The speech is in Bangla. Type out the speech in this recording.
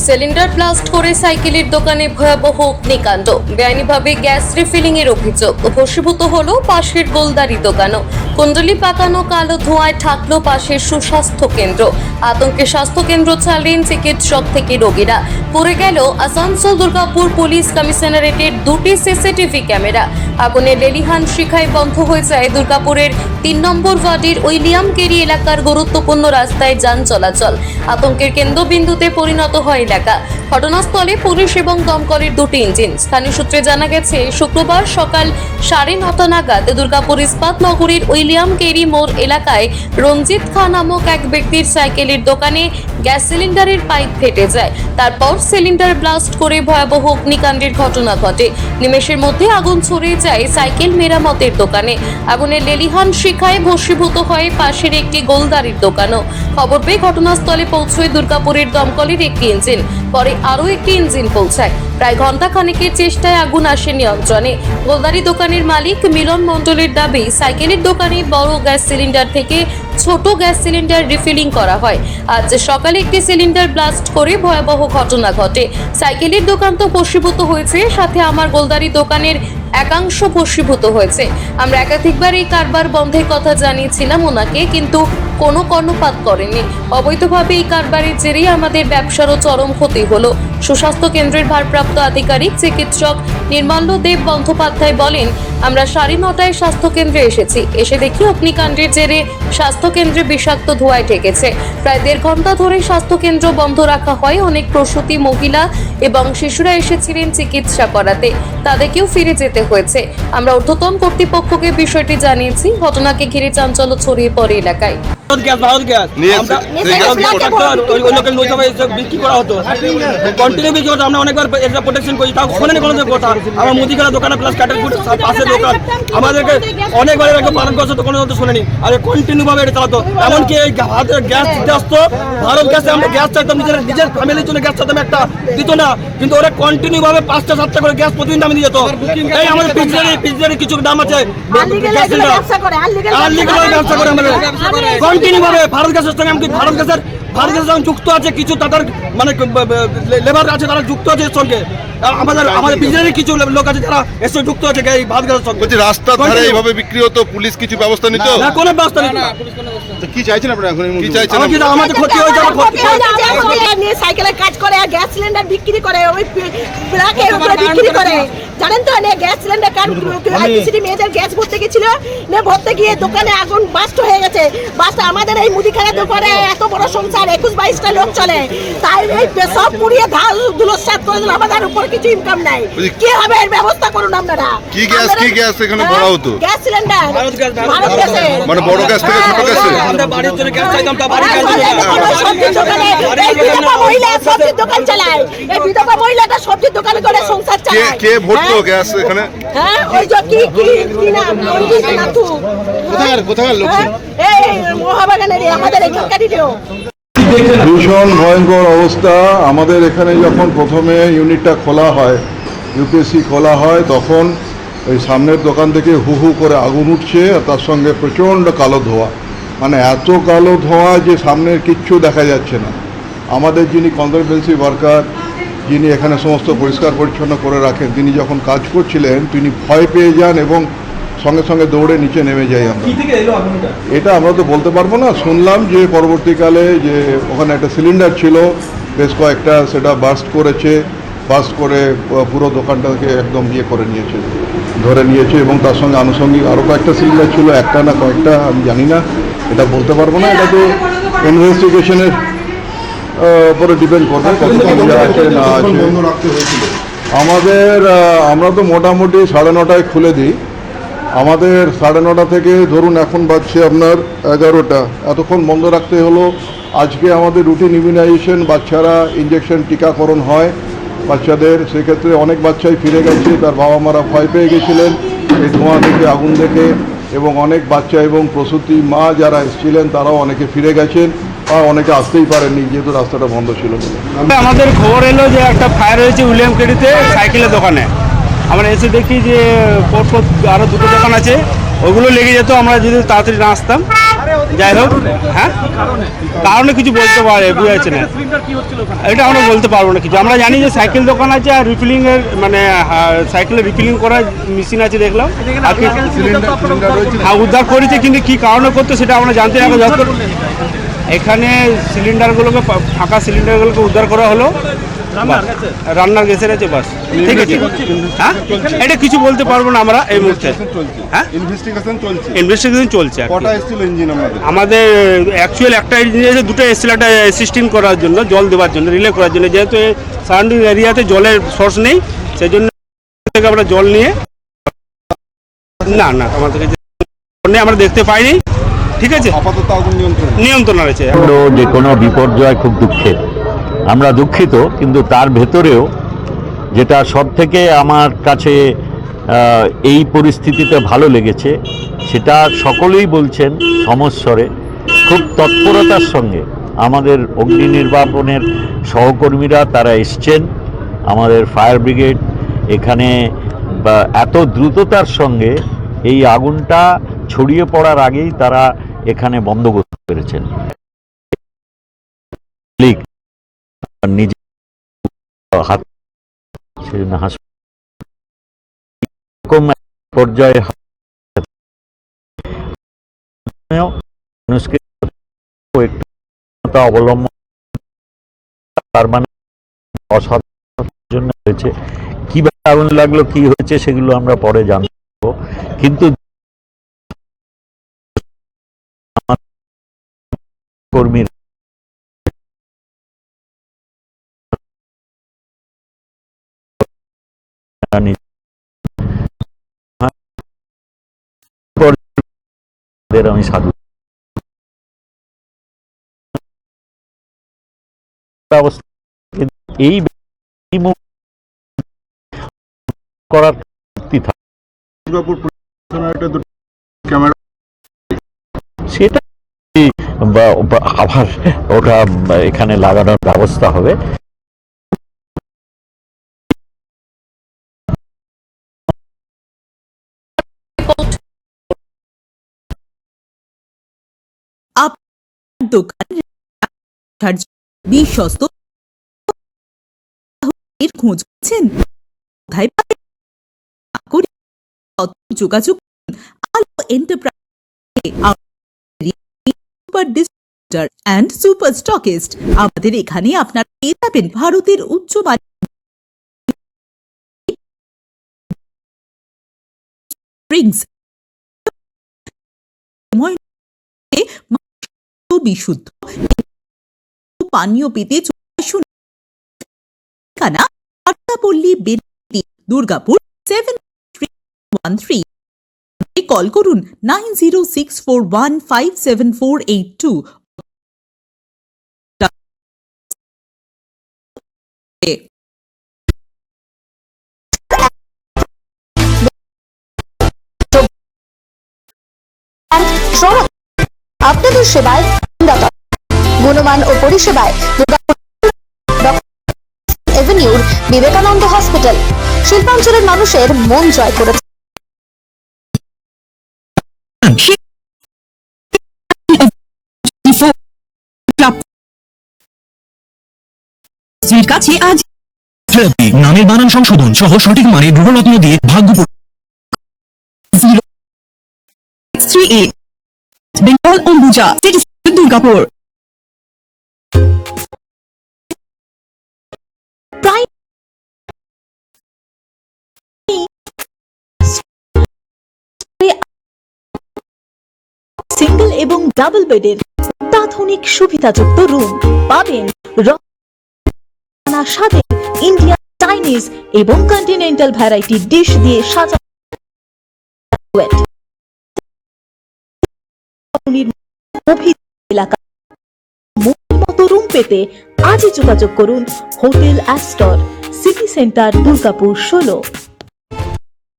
সিলিন্ডার ব্লাস্ট করে সাইকেলের দোকানে ভয়াবহ অগ্নিকাণ্ড। বেআইনিভাবে গ্যাস রিফিলিং এর অভিযোগ। ভস্মীভূত হলো পাশের গোলদারি দোকানও। কুণ্ডলি পাকানো কালো ধোঁয়ায় ঠাকলো পাশের সুস্বাস্থ্য কেন্দ্র। আতঙ্কে স্বাস্থ্য কেন্দ্র ছাড়লেন চিকিৎসক থেকে রোগীরা। পড়ে গেল আসানসোল দুর্গাপুর পুলিশ কমিশনারেটের দুটি সিসিটিভি ক্যামেরা। আগুনে লেলিহান শিখায় বন্ধ হয়ে যায় দুর্গাপুরের ৩ নম্বর ওয়ার্ডের উইলিয়াম কেরি এলাকার গুরুত্বপূর্ণ রাস্তায় যান চলাচল। আতঙ্কের কেন্দ্রবিন্দুতে পরিণত হয় এলাকা। ঘটনাস্থলে পুলিশ এবং দমকলের দুটি ইঞ্জিন। স্থানীয় সূত্রে জানা গেছে, শুক্রবার সকাল 9:30 নাগাদ দুর্গাপুর ইস্পাত নগরীর উইলিয়াম কেরি মোড় এলাকায় রঞ্জিত খান নামক এক ব্যক্তির সাইকেলের দোকানে গ্যাস সিলিন্ডারের পাইপ ফেটে যায়। তারপর সিলিন্ডার ব্লাস্ট করে ভয়াবহ অগ্নিকাণ্ডের ঘটনা ঘটে। নিমেষের মধ্যে আগুন ছড়িয়ে যায় সাইকেল মেরামতের দোকানে। আগুনের লেলিহান শিখায় ভস্মীভূত হয় পাশের একটি গোলদারির দোকানও। খবর পেয়ে ঘটনাস্থলে পৌঁছয় দুর্গাপুরের দমকলের একটি ইঞ্জিন। পরে আরও একটি ইঞ্জিন পৌঁছায়। প্রায় ঘন্টা খানেকের চেষ্টায় আগুন আসে নিয়ন্ত্রণে। গোলদারি দোকানের মালিক মিলন মণ্ডলের দাবি, সাইকেলের দোকানে বড় গ্যাস সিলিন্ডার থেকে ছোট গ্যাস সিলিন্ডার রিফিলিং করা হয়। আজ সকালে একটি সিলিন্ডার ব্লাস্ট করে ভয়াবহ ঘটনা ঘটে। সাইকেলের দোকান তো ভস্মীভূত হয়েছে, সাথে আমার গোলদারি দোকানের একাংশ ভস্মীভূত হয়েছে। আমরা একাধিকবার এই কারবার বন্ধের কথা জানিয়েছিলাম ওনাকে, কিন্তু কোনো কর্ণপাত করেনি। অবৈধভাবে এই কারবারের জেরেই আমাদের ব্যবসারও চরম ক্ষতি হলো। সুস্বাস্থ্য কেন্দ্রের ভারপ্রাপ্ত আধিকারিক চিকিৎসক নির্মল্য দেব বন্দ্যোপাধ্যায় বলেন, আমরা 9:30 স্বাস্থ্য কেন্দ্রে এসেছি। এসে দেখি অগ্নিকাণ্ডের জেরে স্বাস্থ্য কেন্দ্রে বিষাক্ত ধোঁয়ায় ঠেকেছে। প্রায় 1.5 ঘন্টা ধরে স্বাস্থ্য কেন্দ্র বন্ধ রাখা হয়। অনেক প্রসূতি মহিলা এবং শিশুরা এসেছিলেন চিকিৎসা করাতে, তাদেরকেও ফিরে যেতে হয়েছে। আমরা ঊর্ধ্বতন কর্তৃপক্ষকে বিষয়টি জানিয়েছি। ঘটনাকে ঘিরে চাঞ্চল্য ছড়িয়ে পড়ে এলাকায়। আমরা অনেকবার প্রোটেকশন করি, তাও শোনেনি কোনো কথা। আমার মুদিখানা দোকানে প্লাস কাটার পাশে দোকান, আমাদেরকে অনেকবার পালন করছে, তো কোনো শোনেনি। আর কন্টিনিউ ভাবে এটা চালাতো। এমনকি এই হাতের গ্যাস দিতে আসতো, ভারত গ্যাসে আমরা গ্যাস চাইতাম, নিজের ফ্যামিলির জন্য গ্যাস চাইতাম, একটা দিত না। কিন্তু ওরা কন্টিনিউ ভাবে 5টা-7টা করে গ্যাস প্রতিদিন দামে দিয়ে যেত। এই আমাদের পিছনে কিছু দাম আছে, ব্যবসা করে আমাদের কন্টিনিউ ভাবে ভারত গ্যাসের সঙ্গে। এমনকি ভারত গ্যাসের সঙ্গে যুক্ত আছে কিছু, তাদের মানে লেবার আছে, তারা যুক্ত আছে এর সঙ্গে। আমাদের বিজনেসের কিছু লোক আছে যারা এর সঙ্গে যুক্ত আছে এই ভারত গ্যাসের সঙ্গে। বলছি, রাস্তার ধারে এইভাবে বিক্রি হতো, পুলিশ কিছু ব্যবস্থা নিত না? কোনো ব্যবস্থা নিত না। কি চাইছেন আপনারা এখন? কি চাইছেন? আমাদের ক্ষতি হয়ে যাবে। সাইকেলের কাজ করে, গ্যাস সিলিন্ডার বিক্রি করে, ওই ব্ল্যাকের উপরে বিক্রি করে। জানেন তো, গ্যাস সিলিন্ডার কার ইলেকট্রিসিটি মেয়েদের গ্যাস ভরতে গেছিল, ভরতে গিয়ে দোকানে আগুন বাস্ট হয়ে গেছে। বাস্ট আমাদের এই মুদিখানা দোকানে এত বড় সংসার, 21-22টা লোক চলে, তাই এই সব পুড়িয়ে ধাল ধুলোসাৎ করে দিল। আমাদের উপর কিছু ইনকাম নাই। কি হবে এর ব্যবস্থা করুন আপনারা। কি গ্যাস এখানে ভরা হতো? গ্যাস সিলিন্ডার ভারত গ্যাসে, মানে বড় গ্যাস থেকে ছোট গ্যাসে। আমরা বাড়ির জন্য গ্যাস চাইতাম, তা বাড়ির গ্যাস সবজির দোকানে এই বিধবা মহিলা সবজির দোকান চালায়। এই বিধবা মহিলাটা সবজির দোকান করে সংসার চালায়। কে ভরতো গ্যাস এখানে? হ্যাঁ, ওই যে কি নাম, নাথু। কোথাকার লোক? এই মহাবাগানের আমাদের এখানকারইও। ভীষণ ভয়ঙ্কর অবস্থা। আমাদের এখানে যখন প্রথমে ইউনিটটা খোলা হয়, ইউপিএসসি খোলা হয়, তখন ওই সামনের দোকান থেকে হু হু করে আগুন উঠছে, আর তার সঙ্গে প্রচণ্ড কালো ধোঁয়া। মানে এত কালো ধোঁয়া যে সামনের কিচ্ছু দেখা যাচ্ছে না। আমাদের যিনি কনজারভেন্সি ওয়ার্কার, যিনি এখানে সমস্ত পরিষ্কার পরিচ্ছন্ন করে রাখেন, তিনি যখন কাজ করছিলেন তিনি ভয় পেয়ে যান এবং সঙ্গে সঙ্গে দৌড়ে নিচে নেমে যাই আমরা। এটা আমরা তো বলতে পারবো না। শুনলাম যে পরবর্তীকালে যে ওখানে একটা সিলিন্ডার ছিল, বেশ কয়েকটা, সেটা বাস্ট করে পুরো দোকানটাকে একদম ধরে নিয়েছে এবং তার সঙ্গে আনুষঙ্গিক আরও কয়েকটা সিলিন্ডার ছিল, একটা না কয়েকটা আমি জানি না, এটা বলতে পারবো না। এটা তো ইনভেস্টিগেশনের উপরে ডিপেন্ড করবে কতক্ষণ আছে না আছে। আমরা তো মোটামুটি 9:30 খুলে দিই। আমাদের 9:30 থেকে ধরুন এখন বাজছে আপনার 11টা, এতক্ষণ বন্ধ রাখতে হলো। আজকে আমাদের রুটিন ইমিউনাইজেশন, বাচ্চারা ইঞ্জেকশন টিকাকরণ হয় বাচ্চাদের, সেক্ষেত্রে অনেক বাচ্চাই ফিরে গেছে। তার বাবা মারা ভয় পেয়ে গেছিলেন এই ধোঁয়া দেখে, আগুন দেখে, এবং অনেক বাচ্চা এবং প্রসূতি মা যারা এসেছিলেন তারাও অনেকে ফিরে গেছেন, আর অনেকে আসতেই পারেননি যেহেতু রাস্তাটা বন্ধ ছিল বলে। আমাদের খবর এলো যে একটা ফায়ার হয়েছে উইলিয়াম কেরিতে সাইকেলের দোকানে। আমরা এসে দেখি যে পরপর আরও 2টো দোকান আছে, ওগুলো লেগে যেত আমরা যদি তাড়াতাড়ি না আসতাম। যাই হোক, হ্যাঁ কারণে কিছু বলতে পারে বুঝাচ্ছে না, এটা আমরা বলতে পারবো না কিছু। আমরা জানি যে সাইকেল দোকান আছে আর রিফিলিং এর মানে সাইকেলের রিফিলিং করার মেশিন আছে দেখলাম, আর কি হ্যাঁ উদ্ধার করেছে, কিন্তু কি কারণে করতো সেটা আমরা জানতে না। যত এখানে সিলিন্ডারগুলোকে ফাঁকা সিলিন্ডারগুলোকে উদ্ধার করা হলো, রান্নার গ্যাসের আছে বাস, ঠিক আছে। হ্যাঁ এটা কিছু বলতে পারবো না আমরা এই মুহূর্তে। হ্যাঁ ইনভেস্টিগেশন চলছে। আমাদের অ্যাকচুয়াল একটা ইঞ্জিন আছে, দুটো এসেছিল, একটা অ্যাসিস্টিং করার জন্য, জল দেওয়ার জন্য, রিলে করার জন্য, যেহেতু সারাউন্ডিং এরিয়াতে জলের সোর্স নেই, সেই জন্য থেকে আমরা জল নিয়ে না আমাদের আমরা দেখতে পাইনি, ঠিক আছে। আপাতত আগুন নিয়ন্ত্রণ রয়েছে। যে কোনো বিপর্যয় খুব দুঃখের, আমরা দুঃখিত, কিন্তু তার ভেতরেও যেটা সব থেকে আমার কাছে এই পরিস্থিতিতে ভালো লেগেছে, সেটা সকলেই বলছেন সমস্বরে, খুব তৎপরতার সঙ্গে আমাদের অগ্নি নির্বাপনের সহকর্মীরা তারা এসছেন, আমাদের ফায়ার ব্রিগেড এখানে এত দ্রুততার সঙ্গে এই আগুনটা ছড়িয়ে পড়ার আগেই তারা এখানে বন্ধ করতে পেরেছেন। নিজে হাত পর্যায়ে মানুষকে একটু অবলম্বন, তার মানে অসাধারণ জন্য হয়েছে। কিভাবে আগুন লাগলো, কি হয়েছে, সেগুলো আমরা পরে জানবো, কিন্তু কর্মীর আমি সাধু এই করার সেটা আবার ওটা এখানে লাগানোর ব্যবস্থা হবে। দোকান বিশ্বস্ত খোঁজ করছেন, কোথায় পাবেন? যোগাযোগ আলো এন্টারপ্রাইজ অ্যান্ড সুপার স্টকিস্ট। আমাদের এখানে আপনারা পেয়ে যাবেন ভারতের উচ্চমানের ড্রিঙ্কস, বিশুদ্ধ পানীয় পেতে আট্টাপল্লী বেদি, দুর্গাপুর 7313। কল করুন 9064157482। আপনাদের সেবায় গুণমান ও পরিষেবায় এভিনিউর বিবেকানন্দ হসপিটাল শিল্পাঞ্চলের মানুষের মন জয় করেছে। কাছে আজ নামের বানান সংশোধন সহ সঠিক মানের গ্রহরত্ন দিয়ে ভাগ্য বেঙ্গল অম্বুজা দুর্গাপুর। সিঙ্গেল এবং ডাবল বেডের অত্যাধুনিক সুবিধাযুক্ত রুম পাবেন স্বাদে ইন্ডিয়ান, চাইনিজ এবং কন্টিনেন্টাল ভ্যারাইটি ডিশ দিয়ে সাজানো এলাকা মতো রুম পেতে আজই যোগাযোগ করুন hotel Astor, city centre, Durgapur 16।